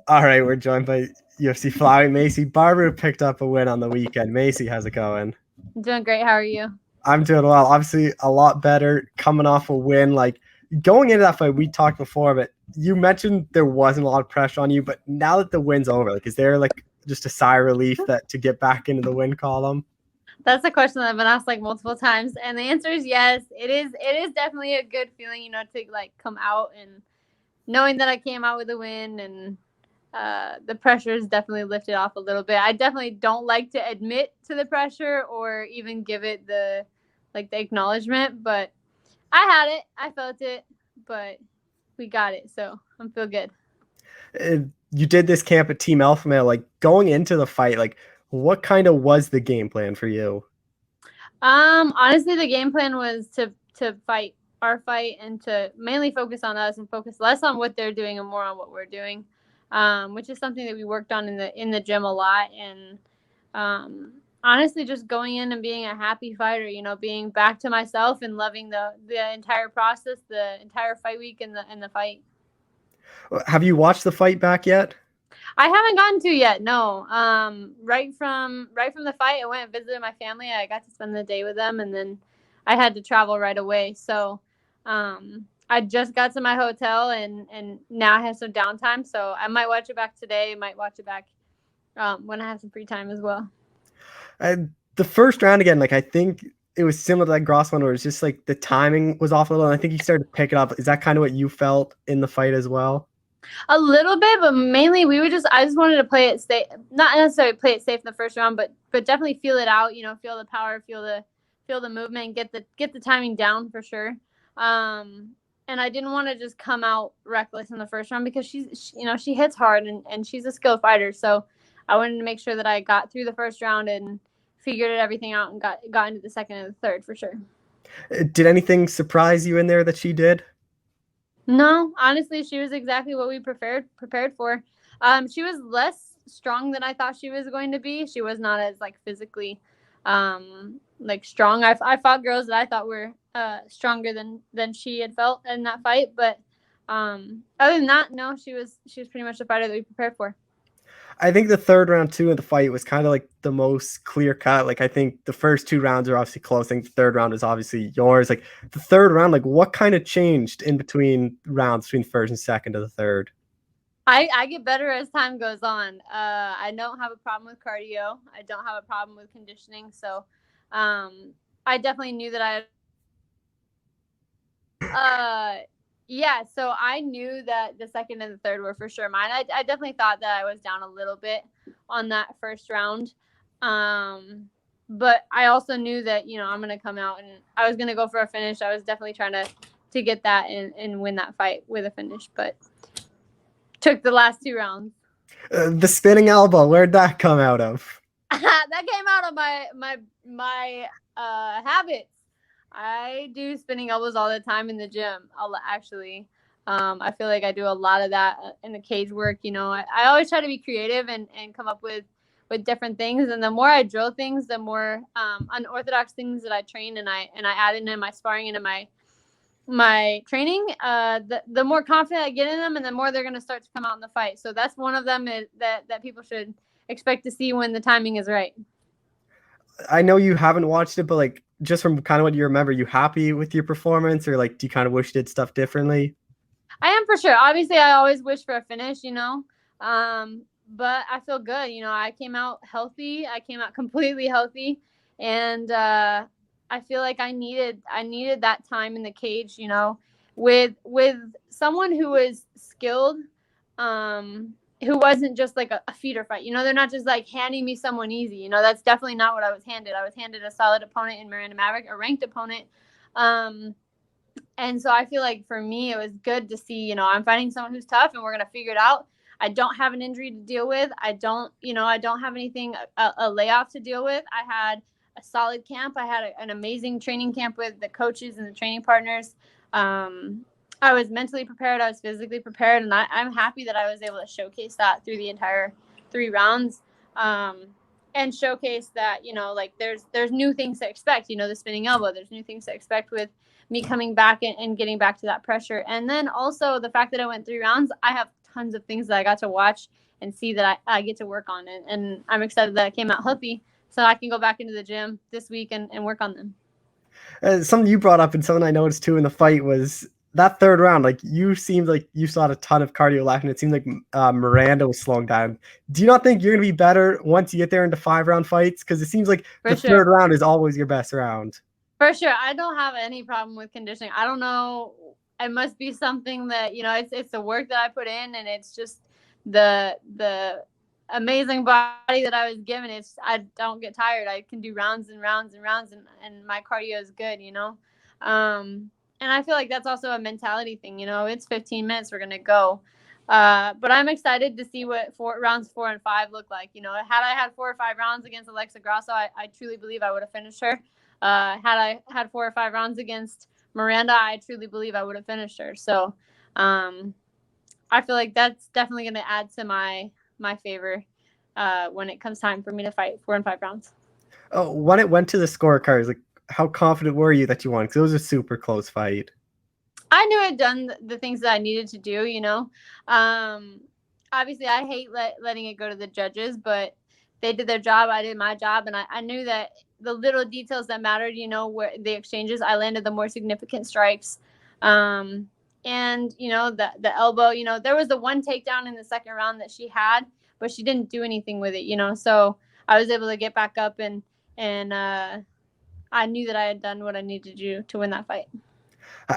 All right, we're joined by UFC flyweight Maycee Barber, who picked up a win on the weekend. Maycee, how's it going? I'm doing great. How are you? I'm doing well. Obviously, a lot better coming off a win. Like going into that fight, we talked before, but you mentioned there wasn't a lot of pressure on you. But now that the win's over, like, is there like just a sigh of relief that to get back into the win column? That's a question that I've been asked like multiple times, and the answer is yes. It is. It is definitely a good feeling, to like come out and knowing that I came out with a win, and the pressure is definitely lifted off a little bit. I definitely don't like to admit to the pressure or even give it the acknowledgement, but I had it. I felt it, but we got it, so I'm feel good. You did this camp at Team Alpha Male. Like going into the fight, like what kind of was the game plan for you? Honestly, the game plan was to fight our fight and to mainly focus on us and focus less on what they're doing and more on what we're doing, which is something that we worked on in the gym a lot. And honestly, just going in and being a happy fighter, being back to myself and loving the entire process, the entire fight week, and the fight. Have you watched the fight back yet? I haven't gotten to yet. No. Right from the fight, I went and visited my family. I got to spend the day with them, and then I had to travel right away. So, I just got to my hotel, and now I have some downtime. So I might watch it back today. I might watch it back when I have some free time as well. The first round again, like I think it was similar to that Gross one, where it's just like the timing was off a little. And I think you started to pick it up. Is that kind of what you felt in the fight as well? A little bit, but mainly I just wanted to play it safe, not necessarily play it safe in the first round, but definitely feel it out, feel the power, feel the movement, get the timing down for sure. And I didn't want to just come out reckless in the first round because she hits hard and she's a skilled fighter. So I wanted to make sure that I got through the first round and figured everything out and got into the second and the third for sure. Did anything surprise you in there that she did? No, honestly, she was exactly what we prepared for. She was less strong than I thought she was going to be. She was not as like physically strong. I fought girls that I thought were stronger than she had felt in that fight, but other than that, no, she was pretty much the fighter that we prepared for. I think the third round too of the fight was kind of like the most clear cut. Like I think the first two rounds are obviously close. I think the third round is obviously yours. Like the third round, like what kind of changed in between rounds between first and second to the third? I get better as time goes on. I don't have a problem with cardio. I don't have a problem with conditioning. So I definitely knew that yeah, so I knew that the second and the third were for sure mine. I definitely thought that I was down a little bit on that first round. But I also knew that, I'm going to come out and I was going to go for a finish. I was definitely trying to get that and win that fight with a finish, but took the last two rounds. The spinning elbow, where'd that come out of? That came out of my habits. I do spinning elbows all the time in the gym. Actually, I feel like I do a lot of that in the cage work. I always try to be creative and come up with different things. And the more I drill things, the more unorthodox things that I train and I add into my sparring and in my training, the more confident I get in them, and the more they're going to start to come out in the fight. So that's one of them that people should expect to see when the timing is right. I know you haven't watched it, but like just from kind of what you remember, you happy with your performance, or like do you kind of wish you did stuff differently? I am for sure. Obviously, I always wish for a finish, but I feel good. I came out healthy. I came out completely healthy, and I feel like I needed that time in the cage, with someone who was skilled, who wasn't just like a feeder fight. They're not just like handing me someone easy. That's definitely not what I was handed. I was handed a solid opponent in Miranda Maverick, a ranked opponent. And so I feel like for me, it was good to see, I'm fighting someone who's tough and we're going to figure it out. I don't have an injury to deal with. I don't have anything, a layoff to deal with. I had a solid camp. I had an amazing training camp with the coaches and the training partners. I was mentally prepared. I was physically prepared. And I'm happy that I was able to showcase that through the entire 3 rounds. And showcase that, there's new things to expect, the spinning elbow. There's new things to expect with me coming back and getting back to that pressure. And then also the fact that I went 3 rounds, I have tons of things that I got to watch and see that I get to work on it. And I'm excited that it came out healthy so I can go back into the gym this week and work on them. Something you brought up and something I noticed too in the fight was that third round. Like you seemed like you saw a ton of cardio left, and it seemed like Miranda was slowing down. Do you not think you're going to be better once you get there into 5-round fights? Because it seems like the third round is always your best round. For sure. I don't have any problem with conditioning. I don't know. It must be something that, it's the work that I put in, and it's just the amazing body that I was given. I don't get tired. I can do rounds and rounds and rounds, and my cardio is good, and I feel like that's also a mentality thing. It's 15 minutes, we're going to go. But I'm excited to see what rounds 4 and 5 look like. Had I had 4 or 5 rounds against Alexa Grasso, I truly believe I would have finished her. Had I had 4 or 5 rounds against Miranda, I truly believe I would have finished her. So I feel like that's definitely going to add to my favor when it comes time for me to fight 4 and 5 rounds. Oh, when it went to the scorecards, like how confident were you that you won? Because it was a super close fight. I knew I'd done the things that I needed to do, Obviously, I hate letting it go to the judges, but they did their job. I did my job, and I knew that the little details that mattered, where the exchanges, I landed the more significant strikes. And, the elbow, there was the one takedown in the second round that she had, but she didn't do anything with it, so I was able to get back up and I knew that I had done what I needed to do to win that fight.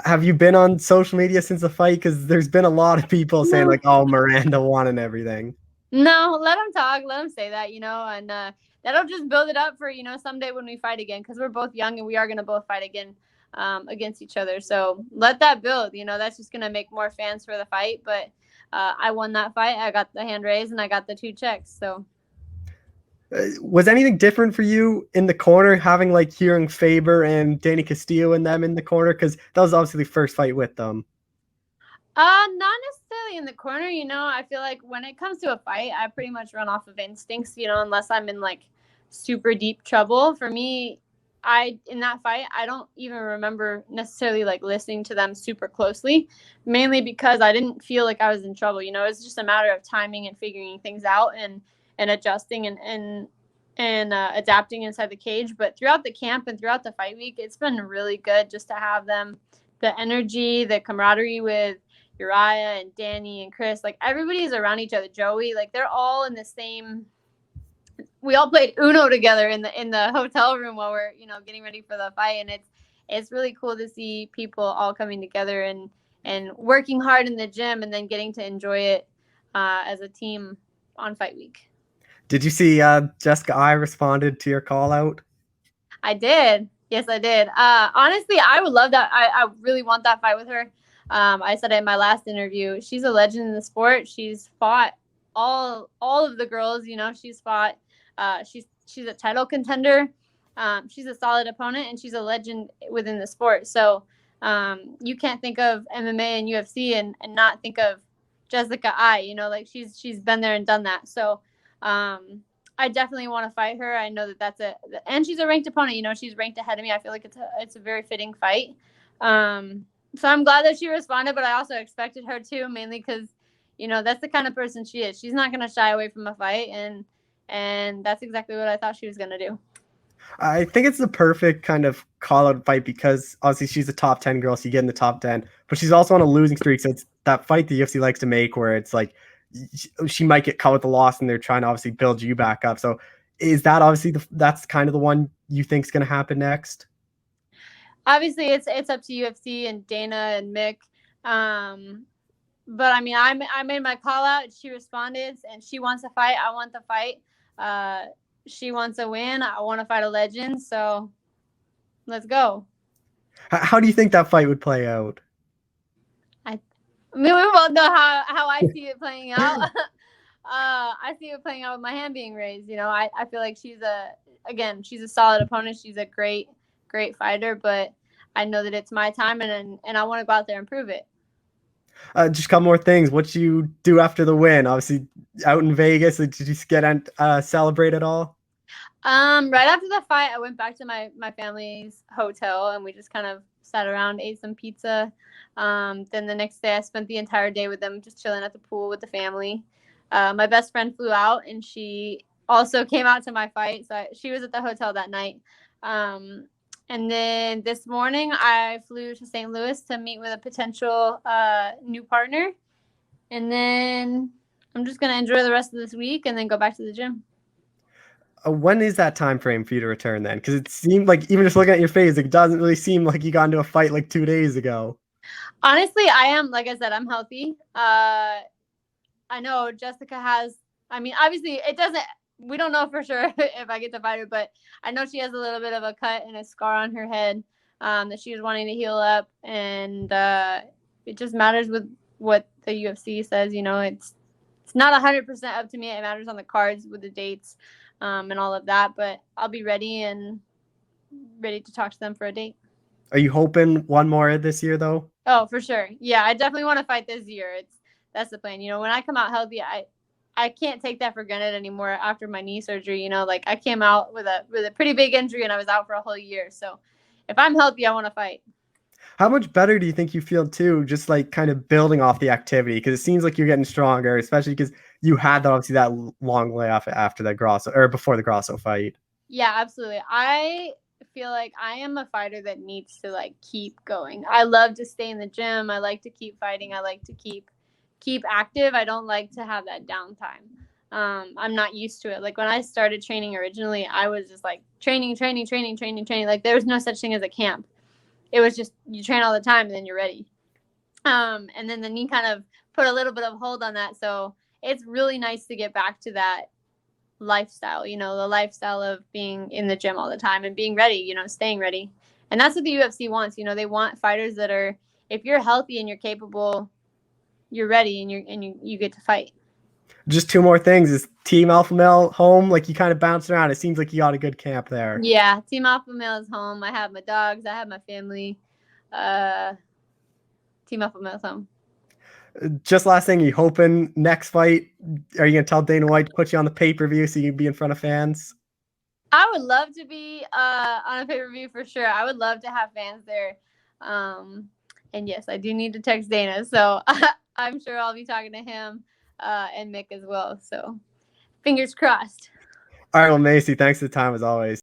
Have you been on social media since the fight? Because there's been a lot of people saying like, "Oh, Miranda won and everything." No, let them talk. Let them say that, and that'll just build it up for someday when we fight again, because we're both young and we are going to both fight again against each other. So let that build. That's just going to make more fans for the fight. But I won that fight. I got the hand raised and I got the 2 checks. So. Was anything different for you in the corner, having like hearing Faber and Danny Castillo and them in the corner? Because that was obviously the first fight with them. Not necessarily in the corner. I feel like when it comes to a fight, I pretty much run off of instincts, unless I'm in like super deep trouble. For me, in that fight, I don't even remember necessarily like listening to them super closely, mainly because I didn't feel like I was in trouble. It's just a matter of timing and figuring things out and adjusting and adapting inside the cage. But throughout the camp and throughout the fight week, it's been really good just to have them, the energy, the camaraderie with Uriah and Danny and Chris. Like everybody's around each other. Joey, like they're all in the same. We all played Uno together in the hotel room while we're getting ready for the fight, and it's really cool to see people all coming together and working hard in the gym and then getting to enjoy it as a team on fight week. Did you see Jessica I responded to your call out? I did. Yes, I did. Honestly, I would love that. I really want that fight with her. I said it in my last interview. She's a legend in the sport. She's fought all of the girls. She's fought. She's a title contender. She's a solid opponent, and she's a legend within the sport. So you can't think of MMA and UFC and not think of Jessica I. Like she's been there and done that. So I definitely want to fight her. I know that and she's a ranked opponent. She's ranked ahead of me. I feel like it's a very fitting fight. So I'm glad that she responded, but I also expected her to, mainly because, that's the kind of person she is. She's not going to shy away from a fight, and that's exactly what I thought she was going to do. I think it's the perfect kind of call-out fight because obviously she's a top 10 girl, so you get in the top 10, but she's also on a losing streak, so it's that fight the UFC likes to make where it's like she might get caught with the loss and they're trying to obviously build you back up. So is that obviously that's kind of the one you think is going to happen next? Obviously, it's up to UFC and Dana and Mick. But I mean, I made my call out. She responded, and she wants to fight. I want the fight. She wants a win. I want to fight a legend. So let's go. How do you think that fight would play out? I mean, we both know how I see it playing out. I see it playing out with my hand being raised. I feel like she's a solid opponent. She's a great fighter, but I know that it's my time, and I want to go out there and prove it. Just a couple more things. What you do after the win? Obviously, out in Vegas, did you get celebrate at all? Right after the fight, I went back to my family's hotel, and we just kind of sat around, ate some pizza, Then the next day I spent the entire day with them, just chilling at the pool with the family. My best friend flew out, and she also came out to my fight. So she was at the hotel that night. And then this morning I flew to St. Louis to meet with a potential new partner. And then I'm just going to enjoy the rest of this week and then go back to the gym. When is that time frame for you to return then? Because it seemed like, even just looking at your face, it doesn't really seem like you got into a fight like 2 days ago. Honestly, I am, like I said, I'm healthy. I know Jessica has, I mean, obviously it doesn't, we don't know for sure if I get to fight her, but I know she has a little bit of a cut and a scar on her head that she was wanting to heal up. And it just matters with what the UFC says. You know, it's not 100% up to me. It matters on the cards with the dates and all of that. But I'll be ready to talk to them for a date. Are you hoping one more this year, though? Oh, for sure. Yeah, I definitely want to fight this year. That's the plan. You know, when I come out healthy, I can't take that for granted anymore after my knee surgery. You know, like I came out with a pretty big injury and I was out for a whole year. So if I'm healthy, I want to fight. How much better do you think you feel too, just like kind of building off the activity? Because it seems like you're getting stronger, especially because you had obviously that long layoff after that Grosso or before the Grosso fight. Yeah, absolutely. I feel like I am a fighter that needs to like keep going. I love to stay in the gym. I like to keep fighting. I like to keep active. I don't like to have that downtime. I'm not used to it. Like when I started training originally, I was just like training. Like there was no such thing as a camp. It was just you train all the time and then you're ready. And then the knee kind of put a little bit of hold on that. So it's really nice to get back to that lifestyle, you know, the lifestyle of being in the gym all the time and being ready, you know, staying ready. And that's what the UFC wants. You know, they want fighters that are, if you're healthy and you're capable, you're ready and you get to fight. Just two more things. Is Team Alpha Male home? Like you kind of bounced around. It seems like you got a good camp there. Yeah, Team Alpha Male is home. I have my dogs. I have my family. Team Alpha Male is home. Just last thing, you hoping next fight, are you going to tell Dana White to put you on the pay-per-view so you can be in front of fans? I would love to be on a pay-per-view for sure. I would love to have fans there. And yes, I do need to text Dana. So I'm sure I'll be talking to him and Mick as well. So fingers crossed. All right, well, Maycee, thanks for the time as always.